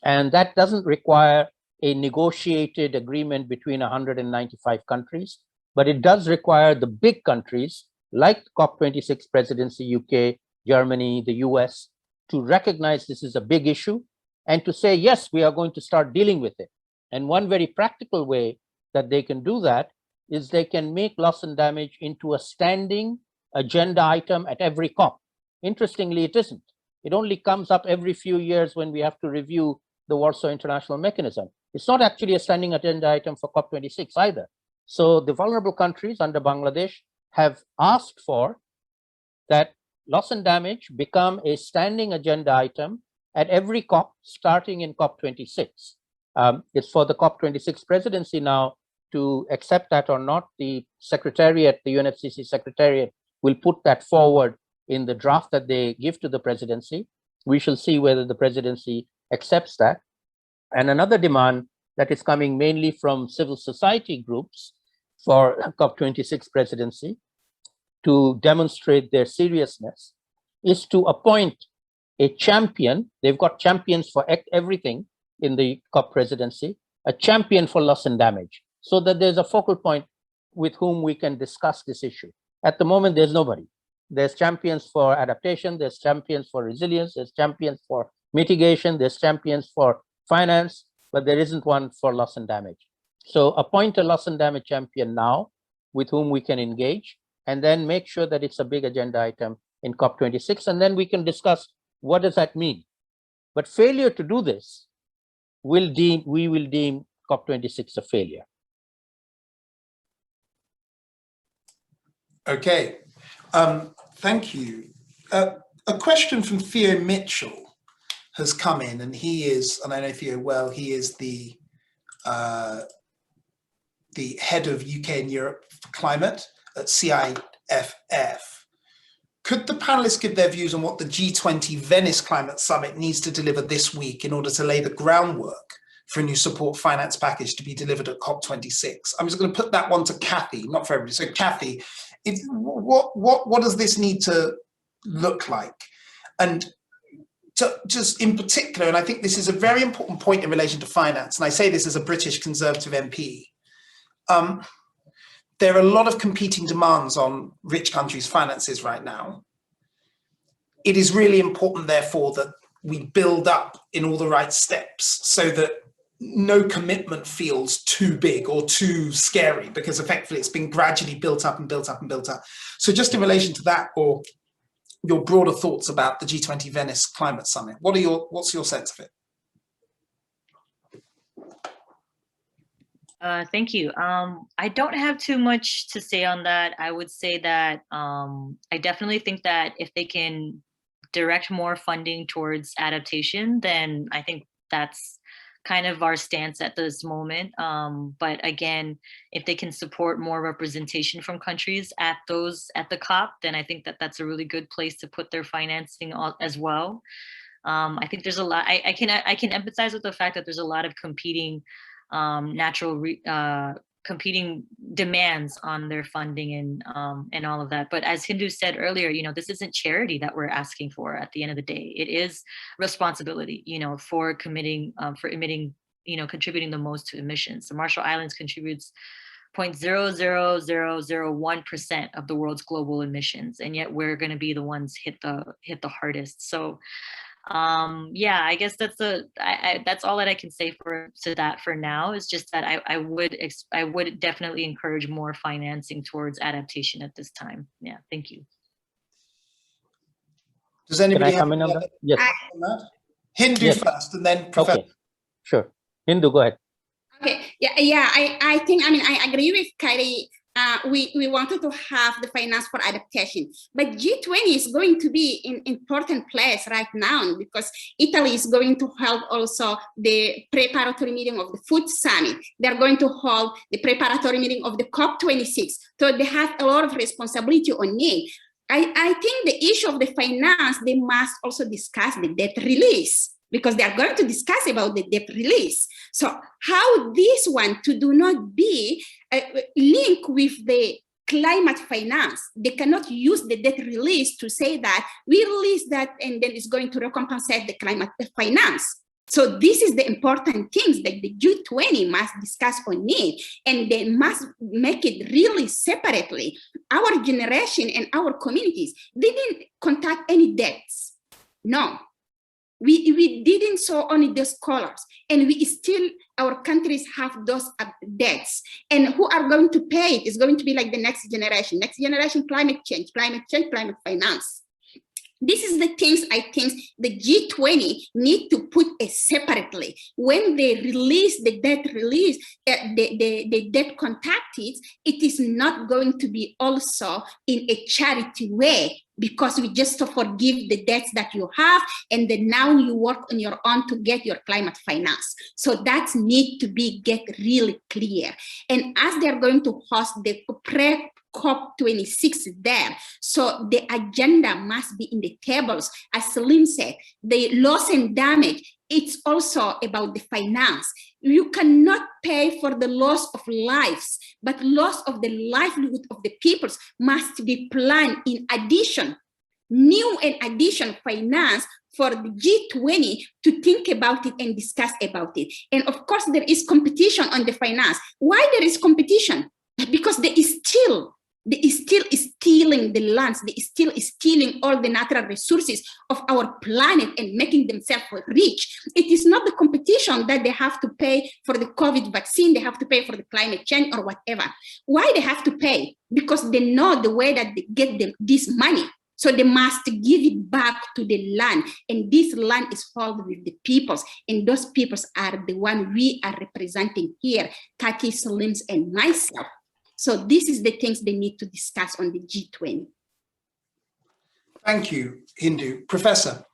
D: And that doesn't require a negotiated agreement between 195 countries, but it does require the big countries like COP26 presidency, UK, Germany, the US, to recognize this is a big issue and to say, yes, we are going to start dealing with it. And one very practical way that they can do that is they can make loss and damage into a standing agenda item at every COP. Interestingly, it isn't. It only comes up every few years when we have to review the Warsaw International Mechanism. It's not actually a standing agenda item for COP26 either. So the vulnerable countries under Bangladesh have asked for that loss and damage become a standing agenda item at every COP starting in COP26. It's for the COP26 presidency now to accept that or not. The secretariat, the UNFCCC secretariat, will put that forward in the draft that they give to the presidency. We shall see whether the presidency accepts that. And another demand that is coming mainly from civil society groups for COP26 presidency to demonstrate their seriousness is to appoint a champion. They've got champions for everything in the COP presidency, a champion for loss and damage, so that there's a focal point with whom we can discuss this issue. At the moment, there's nobody. There's champions for adaptation, there's champions for resilience, there's champions for mitigation, there's champions for finance, but there isn't one for loss and damage. So appoint a loss and damage champion now with whom we can engage, and then make sure that it's a big agenda item in COP26, and then we can discuss what does that mean. But failure to do this we will deem COP26 a failure.
A: Okay, thank you. A question from Theo Mitchell has come in, and he is, and I know Theo well, he is the head of UK and Europe for climate at CIFF. Could the panelists give their views on what the G20 Venice Climate Summit needs to deliver this week in order to lay the groundwork for a new support finance package to be delivered at COP26? I'm just going to put that one to Kathy, not for everybody. So Kathy, what does this need to look like? And just in particular, and I think this is a very important point in relation to finance, and I say this as a British Conservative MP, there are a lot of competing demands on rich countries' finances right now. It is really important, therefore, that we build up in all the right steps so that no commitment feels too big or too scary, because effectively it's been gradually built up and built up and built up. So just in relation to that, or your broader thoughts about the G20 Venice Climate Summit, what's your sense of it?
C: Thank you. I don't have too much to say on that. I would say that I definitely think that if they can direct more funding towards adaptation, then I think that's kind of our stance at this moment. But again, if they can support more representation from countries at the COP, then I think that that's a really good place to put their financing as well. I think there's a lot. I can empathize with the fact that there's a lot of competing competing demands on their funding and all of that. But as Hindou said earlier, this isn't charity that we're asking for at the end of the day. It is responsibility, for committing, for emitting, contributing the most to emissions. The Marshall Islands contributes 0.00001% of the world's global emissions, and yet we're going to be the ones hit the hardest. So yeah, I guess that's that's all that I can say to that for now. Is just that I would definitely encourage more financing towards adaptation at this time. Yeah, thank you.
A: Does anybody
D: come in on that? Yes.
A: Hindou yes. First, and then Professor.
D: Okay, sure. Hindou, go ahead.
B: Okay. Yeah. I think. I agree with Kyrie. We wanted to have the finance for adaptation, but G20 is going to be in important place right now, because Italy is going to hold also the preparatory meeting of the Food Summit. They're going to hold the preparatory meeting of the COP26. So they have a lot of responsibility on it. I think the issue of the finance, they must also discuss the debt release, because they are going to discuss about the debt release. So how this one to do not be linked with the climate finance? They cannot use the debt release to say that we release that and then it's going to recompensate the climate finance. So this is the important things that the G20 must discuss on it, and they must make it really separately. Our generation and our communities didn't contact any debts. No, we didn't saw only the scholars, and we still, our countries have those debts. And who are going to pay it is going to be like the next generation, climate change, climate finance. This is the things I think the G20 need to put separately. When they release the debt release, the debt contacted, it is not going to be also in a charity way, because we just forgive the debts that you have, and then now you work on your own to get your climate finance. So that need to be get really clear. And as they're going to host the COP26 there, so the agenda must be in the tables. As Saleem said, the loss and damage, it's also about the finance. You cannot pay for the loss of lives, but loss of the livelihood of the peoples must be planned in addition, new and addition finance for the G20 to think about it and discuss about it. And of course, there is competition on the finance. Why there is competition? Because they still stealing the lands, they still stealing all the natural resources of our planet and making themselves rich. It is not the competition that they have to pay for the COVID vaccine, they have to pay for the climate change or whatever. Why they have to pay? Because they know the way that they get them this money. So they must give it back to the land. And this land is held with the peoples. And those peoples are the one we are representing here, Kaki, Saleem, and myself. So this is the things they need to discuss on the G20.
A: Thank you, Hindou. Professor.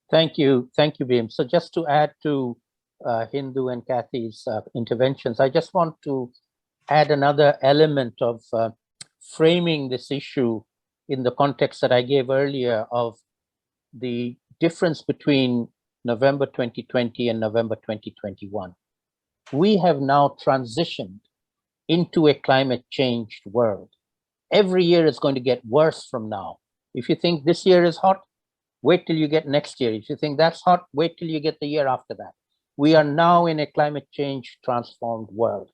D: Thank you, Bim. So just to add to Hindou and Kathy's interventions, I just want to add another element of framing this issue in the context that I gave earlier of the difference between November 2020 and November 2021. We have now transitioned into a climate changed world. Every year is going to get worse from now. If you think this year is hot, wait till you get next year. If you think that's hot, wait till you get the year after that. We are now in a climate change transformed world,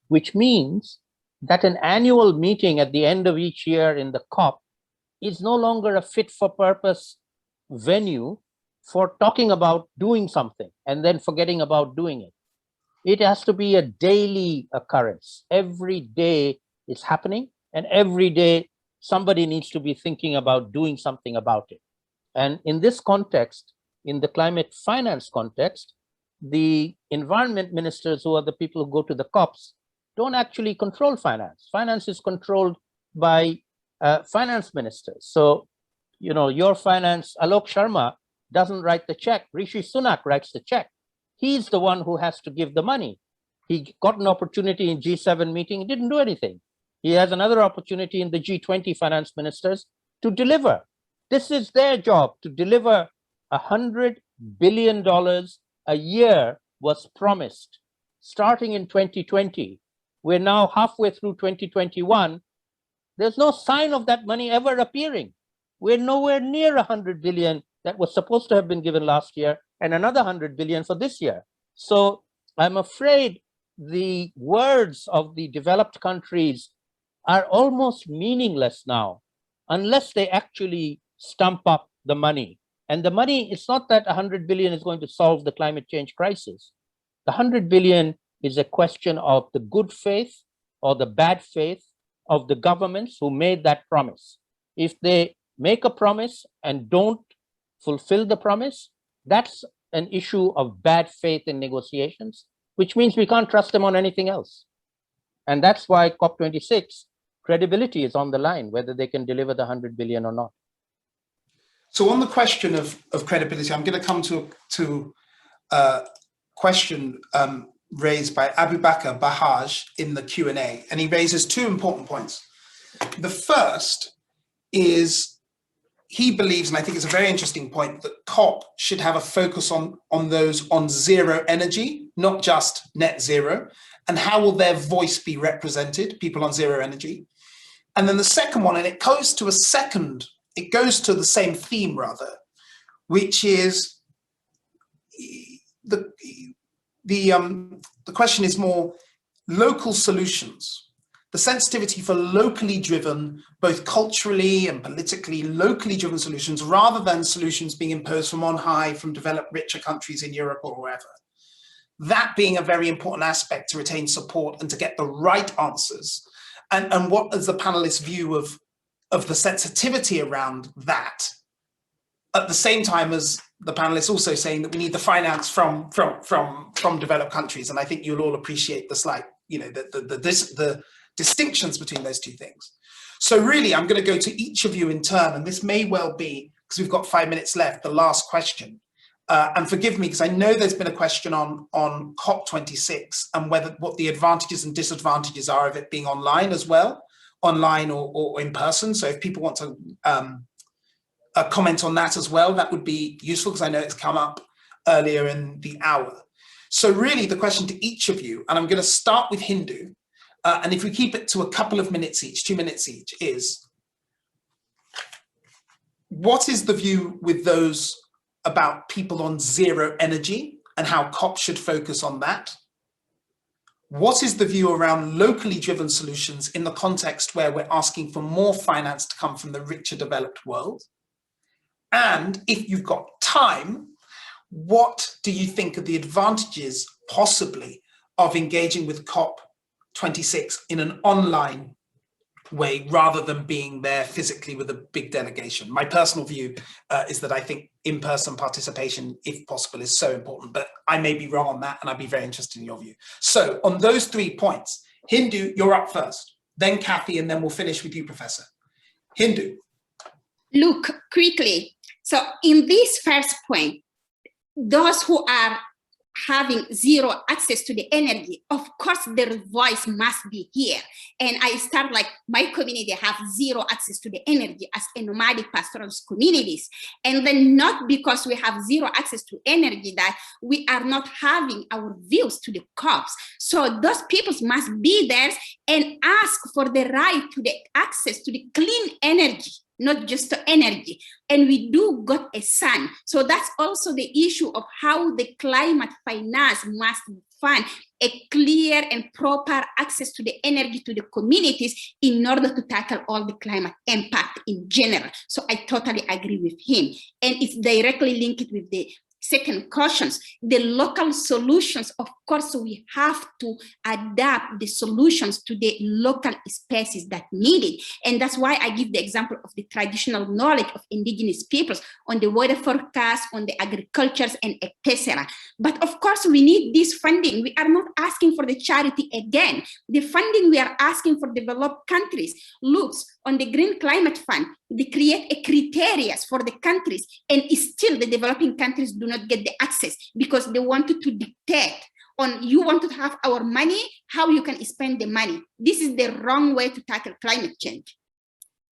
D: which means that an annual meeting at the end of each year in the COP is no longer a fit for purpose venue for talking about doing something and then forgetting about doing it. It has to be a daily occurrence. Every day is happening, and every day somebody needs to be thinking about doing something about it. And in this context, in the climate finance context, the environment ministers, who are the people who go to the COPs, don't actually control finance. Finance is controlled by finance ministers. So, you know, your finance, Alok Sharma doesn't write the check. Rishi Sunak writes the check. He's the one who has to give the money. He got an opportunity in G7 meeting, he didn't do anything. He has another opportunity in the G20 finance ministers to deliver. This is their job, to deliver. $100 billion a year was promised starting in 2020. We're now halfway through 2021. There's no sign of that money ever appearing. We're nowhere near 100 billion that was supposed to have been given last year, and another 100 billion for this year. So I'm afraid the words of the developed countries are almost meaningless now, unless they actually stump up the money. And the money, it's not that 100 billion is going to solve the climate change crisis. The 100 billion is a question of the good faith or the bad faith of the governments who made that promise. If they make a promise and don't fulfill the promise, that's an issue of bad faith in negotiations, which means we can't trust them on anything else. And that's why COP26 credibility is on the line, whether they can deliver the 100 billion or not.
A: So on the question of credibility, I'm going to come to a question raised by Abu Bakr Bahaj in the Q&A, and he raises two important points. The first is, he believes, and I think it's a very interesting point, that COP should have a focus on those on zero energy, not just net zero, and how will their voice be represented, people on zero energy. And then the second one, and it goes to the same theme rather, which is question is more local solutions, the sensitivity for locally driven, both culturally and politically, locally driven solutions, rather than solutions being imposed from on high from developed, richer countries in Europe or wherever. That being a very important aspect to retain support and to get the right answers. And what is the panelists' view of the sensitivity around that? At the same time as the panelists also saying that we need the finance from developed countries. And I think you'll all appreciate the slight, the distinctions between those two things. So really, I'm going to go to each of you in turn, and this may well be, because we've got 5 minutes left, the last question. And forgive me, because I know there's been a question on COP26 and what the advantages and disadvantages are of it being online as well, online or in person. So if people want to comment on that as well, that would be useful, because I know it's come up earlier in the hour. So really the question to each of you, and I'm going to start with Hindou, and if we keep it to a couple of minutes each, 2 minutes each, is what is the view with those about people on zero energy and how COP should focus on that? What is the view around locally driven solutions in the context where we're asking for more finance to come from the richer developed world? And if you've got time, what do you think are the advantages possibly of engaging with COP26 in an online way rather than being there physically with a big delegation? My personal view is that I think in-person participation, if possible, is so important, but I may be wrong on that, and I'd be very interested in your view. So on those 3 points, Hindou, you're up first, then Kathy, and then we'll finish with you, Professor. Hindou.
B: Look, quickly. So in this first point, those who are having zero access to the energy, of course their voice must be here. And I start like my community have zero access to the energy as a nomadic pastoral communities. And then not because we have zero access to energy that we are not having our views to the COPs. So those people must be there and ask for the right to the access to the clean energy, not just to energy. And we do got a sun. So that's also the issue of how the climate finance must fund a clear and proper access to the energy to the communities in order to tackle all the climate impact in general. So I totally agree with him. And it's directly linked with the second cautions, the local solutions. Of course, we have to adapt the solutions to the local spaces that need it. And that's why I give the example of the traditional knowledge of indigenous peoples on the weather forecast, on the agricultures, and etc. But of course, we need this funding. We are not asking for the charity again. The funding we are asking for developed countries looks on the Green Climate Fund. They create a criteria for the countries, and still the developing countries do not get the access because they wanted to dictate on, you want to have our money, how you can spend the money. This is the wrong way to tackle climate change.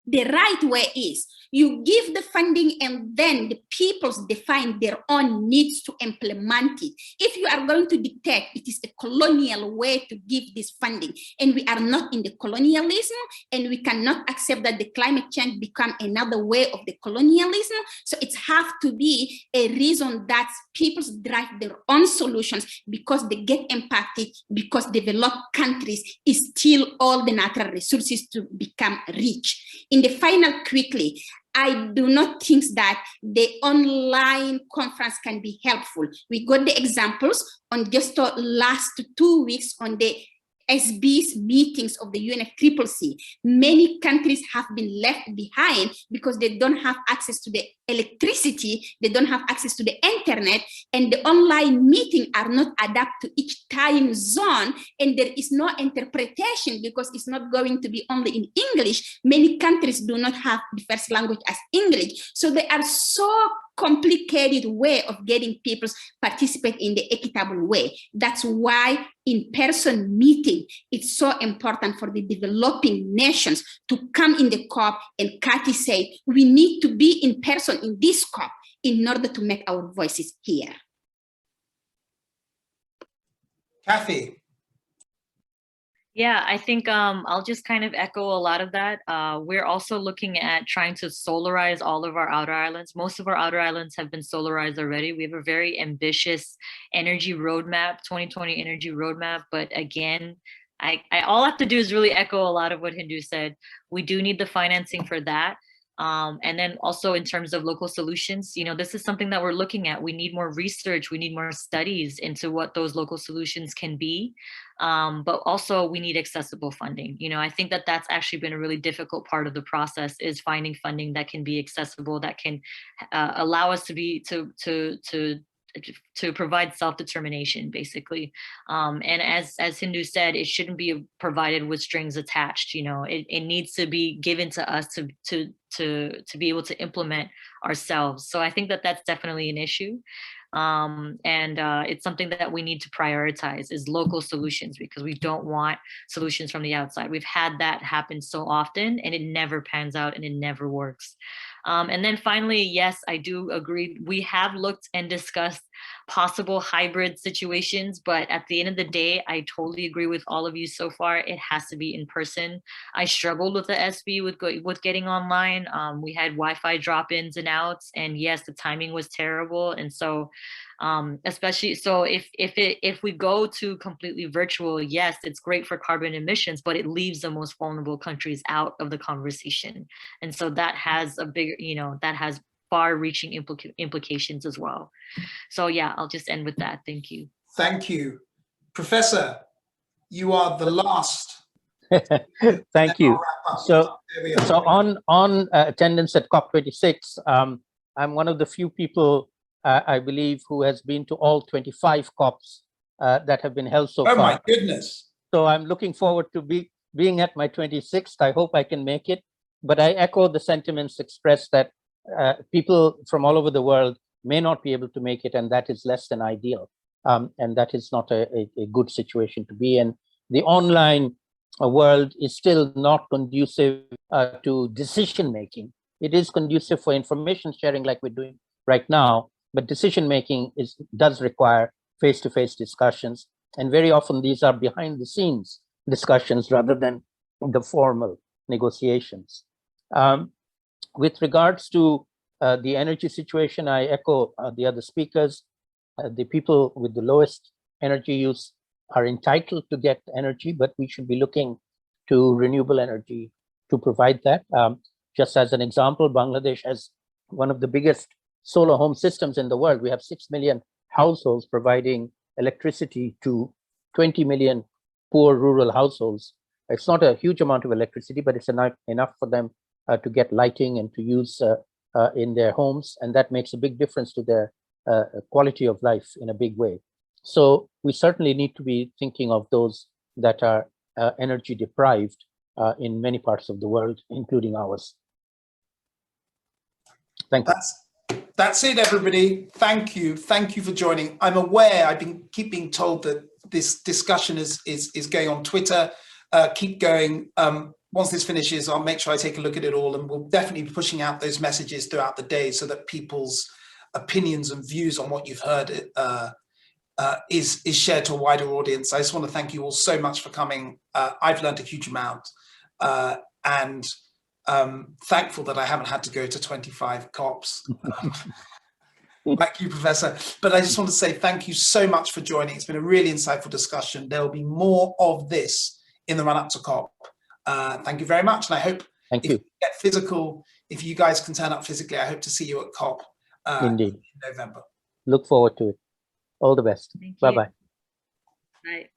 B: The right way is you give the funding and then the peoples define their own needs to implement it. If you are going to dictate, it is a colonial way to give this funding. And we are not in the colonialism, and we cannot accept that the climate change become another way of the colonialism. So it has to be a reason that peoples drive their own solutions because they get impacted, because developed countries is still all the natural resources to become rich. In the final, quickly, I do not think that the online conference can be helpful. We got the examples on just the last 2 weeks on the SB's meetings of the UNFCCC. Many countries have been left behind because they don't have access to the electricity, they don't have access to the internet, and the online meeting are not adapted to each time zone, and there is no interpretation because it's not going to be only in English. Many countries do not have the first language as English. So they are so complicated way of getting people participate in the equitable way. That's why in-person meeting, it's so important for the developing nations to come in the COP, and Kathy said, we need to be in person in this COP in order to make our voices heard.
A: Kathy.
C: Yeah, I think I'll just kind of echo a lot of that. We're also looking at trying to solarize all of our outer islands. Most of our outer islands have been solarized already. We have a very ambitious energy roadmap, 2020 energy roadmap. But again, I all I have to do is really echo a lot of what Hindou said. We do need the financing for that. And then also in terms of local solutions, this is something that we're looking at. We need more research. We need more studies into what those local solutions can be. But also we need accessible funding. I think that that's actually been a really difficult part of the process, is finding funding that can be accessible, that can allow us to provide self-determination, basically. And as Hindou said, it shouldn't be provided with strings attached. It needs to be given to us to be able to implement ourselves. So I think that that's definitely an issue. And it's something that we need to prioritize, is local solutions, because we don't want solutions from the outside. We've had that happen so often, and it never pans out and it never works. And then finally, yes, I do agree. We have looked and discussed possible hybrid situations, but at the end of the day, I totally agree with all of you so far. It has to be in person. I struggled with the SB with getting online. We had Wi-Fi drop-ins and outs, and yes, the timing was terrible. And so especially so if we go to completely virtual, yes, it's great for carbon emissions, but it leaves the most vulnerable countries out of the conversation. And so that has a bigger, that has far-reaching implications as well. So yeah, I'll just end with that. Thank you.
A: Thank you. Professor, you are the last.
D: Thank you. So on attendance at COP26, I'm one of the few people, I believe, who has been to all 25 COPs that have been held so far.
A: Oh my goodness.
D: So I'm looking forward to being at my 26th. I hope I can make it. But I echo the sentiments expressed that people from all over the world may not be able to make it, and that is less than ideal. And that is not a good situation to be in. The online world is still not conducive to decision-making. It is conducive for information sharing like we're doing right now, but decision-making does require face-to-face discussions. And very often these are behind-the-scenes discussions rather than the formal negotiations. With regards to the energy situation, I echo the other speakers. The people with the lowest energy use are entitled to get energy, but we should be looking to renewable energy to provide that. Just as an example, Bangladesh has one of the biggest solar home systems in the world. We have 6 million households providing electricity to 20 million poor rural households. It's not a huge amount of electricity, but it's enough for them to get lighting and to use in their homes. And that makes a big difference to their quality of life in a big way. So we certainly need to be thinking of those that are energy deprived in many parts of the world, including ours. Thank you.
A: That's it, everybody. Thank you. Thank you for joining. I'm aware I keep being told that this discussion is going on Twitter. Keep going. Once this finishes, I'll make sure I take a look at it all, and we'll definitely be pushing out those messages throughout the day so that people's opinions and views on what you've heard is shared to a wider audience. I just want to thank you all so much for coming. I've learned a huge amount, and thankful that I haven't had to go to 25 COPs. Thank you, Professor. But I just want to say thank you so much for joining. It's been a really insightful discussion. There will be more of this in the run-up to COP. Thank you very much. And I hope if you get physical, if you guys can turn up physically, I hope to see you at COP
D: Indeed.
A: in November.
D: Look forward to it. All the best. Bye-bye.
C: Bye.